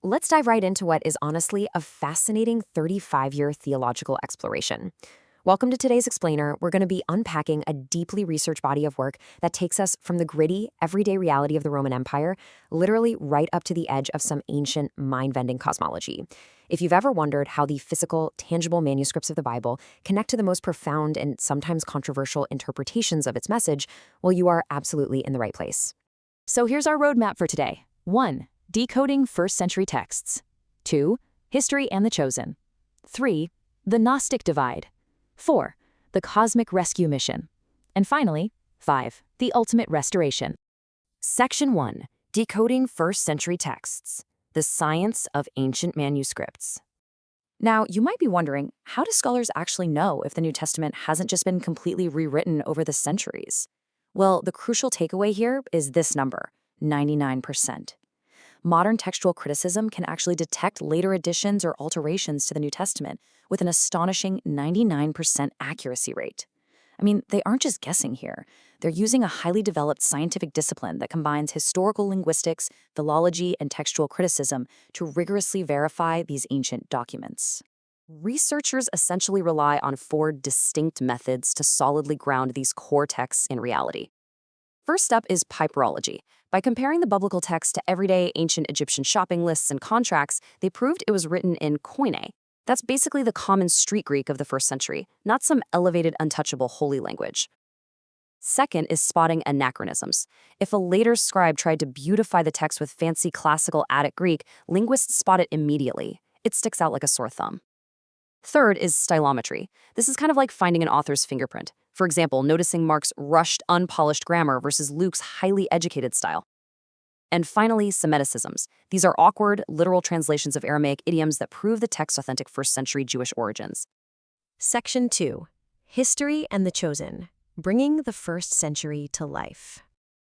let's dive right into what is honestly a fascinating 35-year theological exploration. Welcome to today's Explainer. We're going to be unpacking a deeply researched body of work that takes us from the gritty, everyday reality of the Roman Empire, literally right up to the edge of some ancient, mind-bending cosmology. If you've ever wondered how the physical, tangible manuscripts of the Bible connect to the most profound and sometimes controversial interpretations of its message, well, you are absolutely in the right place. So here's our roadmap for today. 1. Decoding first-century texts. 2. History and the Chosen. 3. The Gnostic Divide. 4. The Cosmic Rescue Mission. And finally, 5. The Ultimate Restoration. Section 1. Decoding first-century texts. The science of ancient manuscripts. Now, you might be wondering, how do scholars actually know if the New Testament hasn't just been completely rewritten over the centuries? Well, the crucial takeaway here is this number, 99%. Modern textual criticism can actually detect later additions or alterations to the New Testament with an astonishing 99% accuracy rate. I mean, they aren't just guessing here. They're using a highly developed scientific discipline that combines historical linguistics, philology, and textual criticism to rigorously verify these ancient documents. Researchers essentially rely on 4 distinct methods to solidly ground these core texts in reality. First up is piperology. By comparing the biblical text to everyday ancient Egyptian shopping lists and contracts, they proved it was written in Koine. That's basically the common street Greek of the first century, not some elevated, untouchable holy language. Second is spotting anachronisms. If a later scribe tried to beautify the text with fancy classical Attic Greek, linguists spot it immediately. It sticks out like a sore thumb. Third is stylometry. This is kind of like finding an author's fingerprint. For example, noticing Mark's rushed, unpolished grammar versus Luke's highly educated style. And finally, Semiticisms. These are awkward, literal translations of Aramaic idioms that prove the text's authentic first-century Jewish origins. Section 2. History and the Chosen. Bringing the first century to life.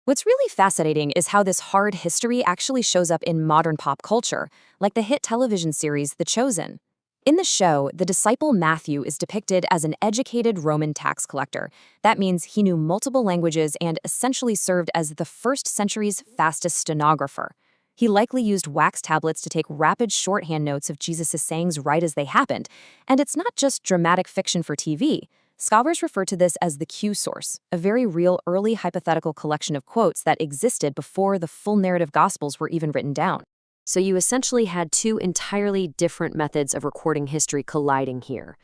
What's really fascinating is how this hard history actually shows up in modern pop culture, like the hit television series The Chosen. In the show, the disciple Matthew is depicted as an educated Roman tax collector. That means he knew multiple languages and essentially served as the first century's fastest stenographer. He likely used wax tablets to take rapid shorthand notes of Jesus' sayings right as they happened. And it's not just dramatic fiction for TV. Scholars refer to this as the Q source, a very real early hypothetical collection of quotes that existed before the full narrative Gospels were even written down. So you essentially had 2 entirely different methods of recording history colliding here.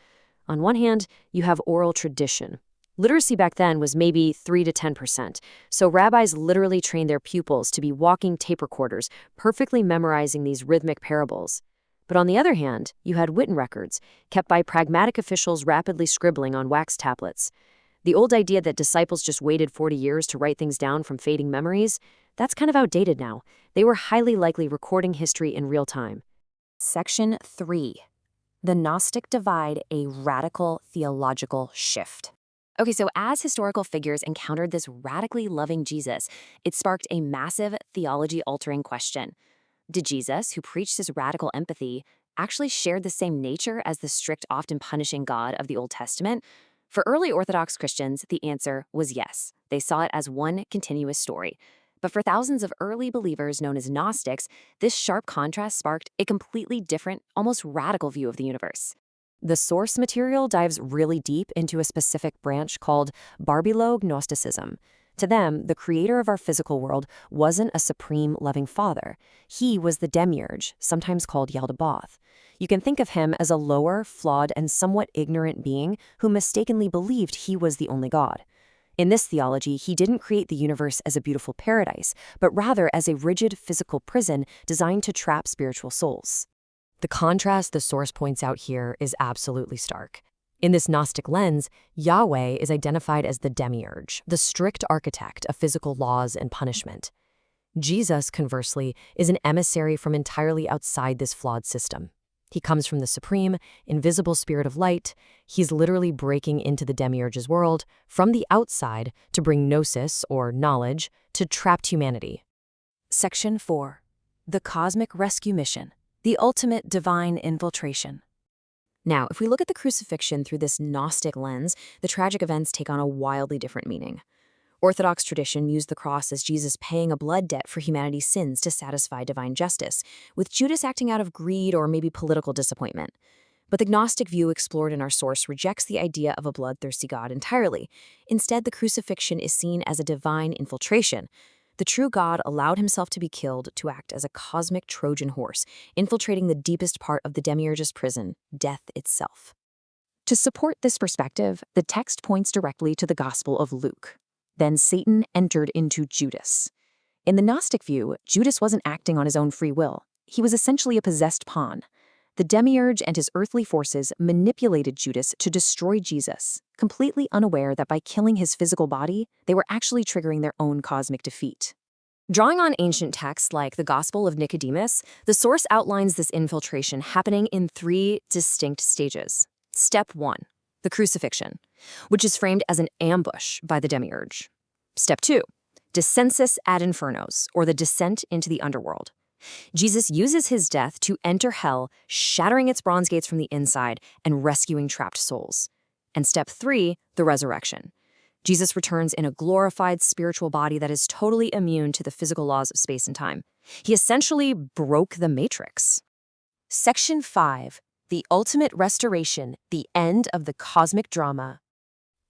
On one hand, you have oral tradition. Literacy back then was maybe 3 to 10%, so rabbis literally trained their pupils to be walking tape recorders, perfectly memorizing these rhythmic parables. But on the other hand, you had written records, kept by pragmatic officials rapidly scribbling on wax tablets. The old idea that disciples just waited 40 years to write things down from fading memories, that's kind of outdated now. They were highly likely recording history in real time. Section 3. The Gnostic Divide, a radical theological shift. Okay, so as historical figures encountered this radically loving Jesus, it sparked a massive theology-altering question. Did Jesus, who preached his radical empathy, actually share the same nature as the strict, often punishing God of the Old Testament? For early Orthodox Christians, the answer was yes. They saw it as one continuous story. But for thousands of early believers known as Gnostics, this sharp contrast sparked a completely different, almost radical view of the universe. The source material dives really deep into a specific branch called Barbelo-Gnosticism. To them, the creator of our physical world wasn't a supreme loving father. He was the demiurge, sometimes called Yaldabaoth. You can think of him as a lower, flawed, and somewhat ignorant being who mistakenly believed he was the only God. In this theology, he didn't create the universe as a beautiful paradise, but rather as a rigid physical prison designed to trap spiritual souls. The contrast the source points out here is absolutely stark. In this Gnostic lens, Yahweh is identified as the demiurge, the strict architect of physical laws and punishment. Jesus, conversely, is an emissary from entirely outside this flawed system. He comes from the supreme, invisible spirit of light. He's literally breaking into the demiurge's world from the outside to bring gnosis, or knowledge, to trapped humanity. Section 4. The Cosmic Rescue Mission. The Ultimate Divine Infiltration. Now, if we look at the crucifixion through this Gnostic lens, the tragic events take on a wildly different meaning. Orthodox tradition views the cross as Jesus paying a blood debt for humanity's sins to satisfy divine justice, with Judas acting out of greed or maybe political disappointment. But the Gnostic view explored in our source rejects the idea of a bloodthirsty God entirely. Instead, the crucifixion is seen as a divine infiltration. The true God allowed himself to be killed to act as a cosmic Trojan horse, infiltrating the deepest part of the Demiurge's prison, death itself. To support this perspective, the text points directly to the Gospel of Luke. Then Satan entered into Judas. In the Gnostic view, Judas wasn't acting on his own free will. He was essentially a possessed pawn. The Demiurge and his earthly forces manipulated Judas to destroy Jesus, completely unaware that by killing his physical body, they were actually triggering their own cosmic defeat. Drawing on ancient texts like the Gospel of Nicodemus, the source outlines this infiltration happening in 3 distinct stages. Step 1, the crucifixion, which is framed as an ambush by the Demiurge. Step 2, descensus ad infernos, or the descent into the underworld. Jesus uses his death to enter hell, shattering its bronze gates from the inside and rescuing trapped souls. And step 3, the resurrection. Jesus returns in a glorified spiritual body that is totally immune to the physical laws of space and time. He essentially broke the matrix. Section 5. The ultimate restoration, the end of the cosmic drama.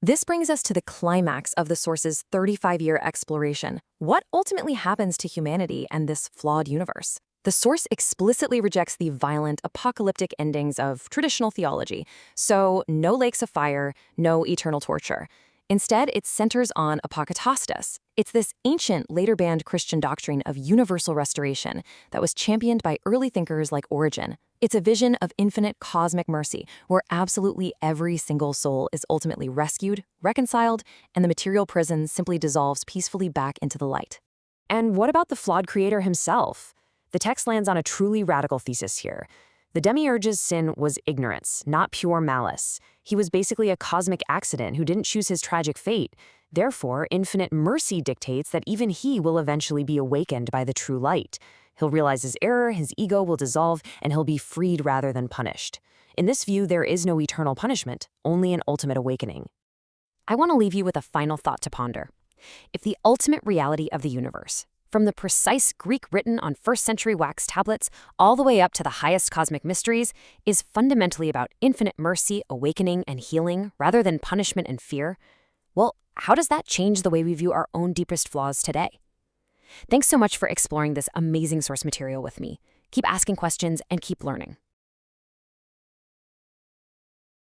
This brings us to the climax of the source's 35-year exploration. What ultimately happens to humanity and this flawed universe? The source explicitly rejects the violent, apocalyptic endings of traditional theology. So, no lakes of fire, no eternal torture. Instead, it centers on apokatastasis. It's this ancient, later-banned Christian doctrine of universal restoration that was championed by early thinkers like Origen. It's a vision of infinite cosmic mercy, where absolutely every single soul is ultimately rescued, reconciled, and the material prison simply dissolves peacefully back into the light. And what about the flawed creator himself? The text lands on a truly radical thesis here. The Demiurge's sin was ignorance, not pure malice. He was basically a cosmic accident who didn't choose his tragic fate. Therefore, infinite mercy dictates that even he will eventually be awakened by the true light. He'll realize his error, his ego will dissolve, and he'll be freed rather than punished. In this view, there is no eternal punishment, only an ultimate awakening. I want to leave you with a final thought to ponder. If the ultimate reality of the universe, from the precise Greek written on first-century wax tablets all the way up to the highest cosmic mysteries, is fundamentally about infinite mercy, awakening, and healing, rather than punishment and fear, well, how does that change the way we view our own deepest flaws today? Thanks so much for exploring this amazing source material with me. Keep asking questions and keep learning.